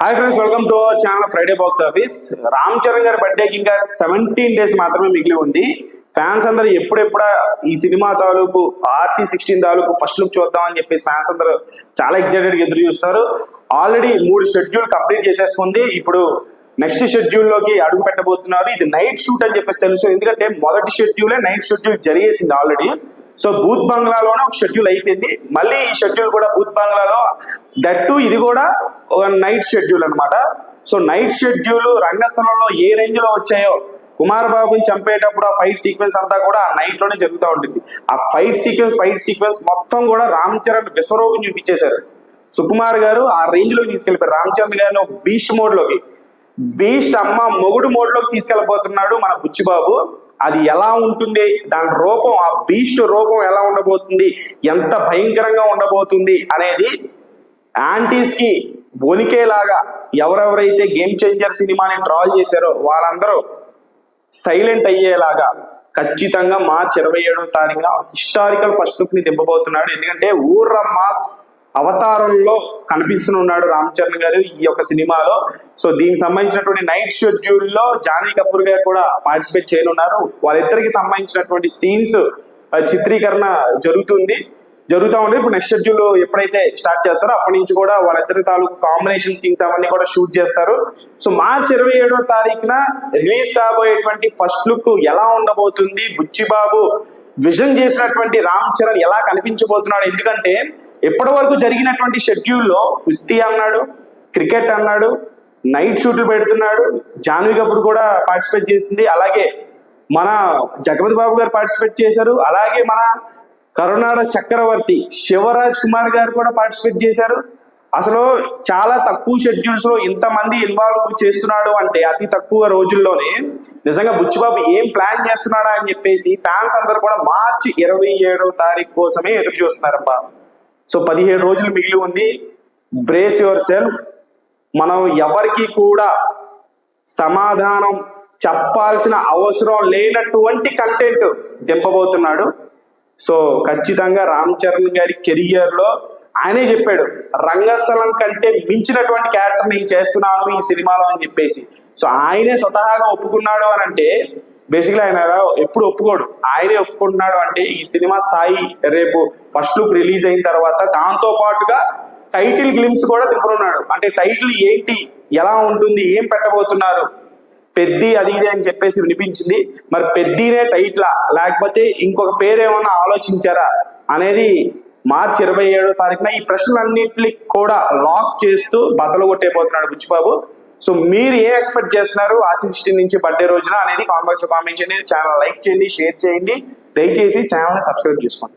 Hi friends, welcome to our channel Friday box office. Ram Charan గారి బర్త్డేకి ఇంకా 17 days మాత్రమే మిగిలి ఉంది. ఫ్యాన్స్ అందరూ ఎప్పుడెప్పుడా ఈ సినిమా తాలూకు RC16 తాలూకు ఫస్ట్ లుక్ చూద్దాం అని చెప్పేసి ఫ్యాన్స్ అందరూ చాలా ఎక్సైటెడ్గా ఎదురు చూస్తారు. ఆల్రెడీ 3 షెడ్యూల్ కంప్లీట్ చేసేసుకుంది. ఇప్పుడు నెక్స్ట్ షెడ్యూల్లోకి అడుగు పెట్టబోతున్నారు. ఇది నైట్ షూట్ అని చెప్పేసి తెలుసు, ఎందుకంటే మొదటి షెడ్యూలే నైట్ షెడ్యూల్ జరిగేసింది ఆల్రెడీ. సో బూత్ బంగ్లాలోనే ఒక షెడ్యూల్ అయిపోయింది, మళ్ళీ ఈ షెడ్యూల్ కూడా బూత్ బంగ్లాలో, దట్టు ఇది కూడా ఒక నైట్ షెడ్యూల్ అనమాట. సో నైట్ షెడ్యూల్ రంగస్థలంలో ఏ రేంజ్ లో వచ్చాయో, కుమార్ బాబుని చంపేటప్పుడు ఆ ఫైట్ సీక్వెన్స్ అంతా కూడా ఆ నైట్ లోనే జరుగుతూ ఉంటుంది. ఆ ఫైట్ సీక్వెన్స్ మొత్తం కూడా రామ్ చరణ్ విశ్వరూపం చూపించేశారు. సుకుమార్ గారు ఆ రేంజ్ లోకి తీసుకెళ్ళిపోయారు రామ్ చరణ్ గారిని బీస్ట్ మోడ్ లోకి, బీస్ట్ అమ్మ మొగుడు మోడ్ లోకి తీసుకెళ్ళిపోతున్నాడు మన బుచ్చిబాబు. అది ఎలా ఉంటుంది, దాని రూపం, ఆ బీస్ట్ రూపం ఎలా ఉండబోతుంది, ఎంత భయంకరంగా ఉండబోతుంది అనేది యాంటీస్ కి వణికేలాగా ఎవరెవరైతే గేమ్ చేంజర్ సినిమాని ట్రాల్ చేశారో వాళ్ళందరూ సైలెంట్ అయ్యేలాగా ఖచ్చితంగా మార్చి 27వ తారీఖున హిస్టారికల్ ఫస్ట్ లుక్ ని దింపబోతున్నాడు. ఎందుకంటే ఊర్ర మాస్ అవతారంలో కనిపిస్తున్నాడు రామ్ చరణ్ గారు ఈ యొక్క సినిమాలో. సో దీనికి సంబంధించినటువంటి నైట్ షెడ్యూల్లో జాన్వీ కపూర్ గారు కూడా పార్టిసిపేట్ చేయనున్నారు. వాళ్ళిద్దరికి సంబంధించినటువంటి సీన్స్ చిత్రీకరణ జరుగుతూ ఉంది. ఇప్పుడు నెక్స్ట్ షెడ్యూల్ ఎప్పుడైతే స్టార్ట్ చేస్తారో అప్పటి నుంచి కూడా వాళ్ళిద్దరి తాలూకు కాంబినేషన్ సీన్స్ అవన్నీ కూడా షూట్ చేస్తారు. సో మార్చి 27వ తారీఖున రిలీజ్ కాబోయేటువంటి ఫస్ట్ లుక్ ఎలా ఉండబోతుంది, బుచ్చిబాబు విజన్ చేసినటువంటి రామ్ చరణ్ ఎలా కనిపించబోతున్నాడు. ఎందుకంటే ఎప్పటి వరకు జరిగినటువంటి షెడ్యూల్లో కుస్తీ అన్నాడు, క్రికెట్ అన్నాడు, నైట్ షూట్లు పెడుతున్నాడు, జాన్వీ కపూర్ కూడా పార్టిసిపేట్ చేసింది, అలాగే మన జగపతి బాబు గారు పార్టిసిపేట్ చేశారు, అలాగే మన కరునాడ చక్రవర్తి శివరాజ్ కుమార్ గారు కూడా పార్టిసిపేట్ చేశారు. అసలు చాలా తక్కువ షెడ్యూల్స్ లో ఇంతమంది ఇన్వాల్వ్ చేస్తున్నాడు అంటే అతి తక్కువ రోజుల్లోనే నిజంగా బుచ్చిబాబు ఏం ప్లాన్ చేస్తున్నాడా అని చెప్పేసి ఫ్యాన్స్ అందరూ కూడా మార్చి 27వ తారీఖు కోసమే ఎదురు చూస్తున్నారబ్బా. సో 17 రోజులు మిగిలి ఉంది. Brace your self. మనం ఎవరికి కూడా సమాధానం చెప్పాల్సిన అవసరం లేనటువంటి కంటెంట్ దింపబోతున్నాడు. సో ఖచ్చితంగా రామ్ చరణ్ గారి కెరియర్ లో ఆయనే చెప్పాడు, రంగస్థలం కంటే మించినటువంటి క్యారెక్టర్ నేను చేస్తున్నాను ఈ సినిమాలో అని చెప్పేసి. సో ఆయనే స్వతహాగా ఒప్పుకున్నాడు అని అంటే, బేసిక్లీ ఆయన ఎప్పుడు ఒప్పుకోడు, ఆయనే ఒప్పుకుంటున్నాడు అంటే ఈ సినిమా స్థాయి రేపు ఫస్ట్ లుక్ రిలీజ్ అయిన తర్వాత దాంతో పాటుగా టైటిల్ గ్లిమ్స్ కూడా తిప్పుతున్నాడు. అంటే టైటిల్ ఏంటి, ఎలా ఉంటుంది, ఏం పెట్టబోతున్నారు, పెద్ది అది ఇది అని చెప్పేసి వినిపించింది. మరి పెద్దినే టైట్లా లేకపోతే ఇంకొక పేరేమన్నా ఆలోచించారా అనేది మార్చి 27వ తారీఖున ఈ ప్రశ్నలన్నింటినీ కూడా లాక్ చేస్తూ బద్దలు కొట్టేపోతున్నాడు బుచ్చిబాబు. సో మీరు ఏ ఎక్స్పెక్ట్ చేస్తున్నారు RC16 నుంచి బర్త్డే రోజున అనేది కామెంట్ బాక్స్ లో కామెంట్ చేయండి. ఛానల్ లైక్ చేయండి, షేర్ చేయండి, దయచేసి ఛానల్ని సబ్స్క్రైబ్ చేసుకోండి.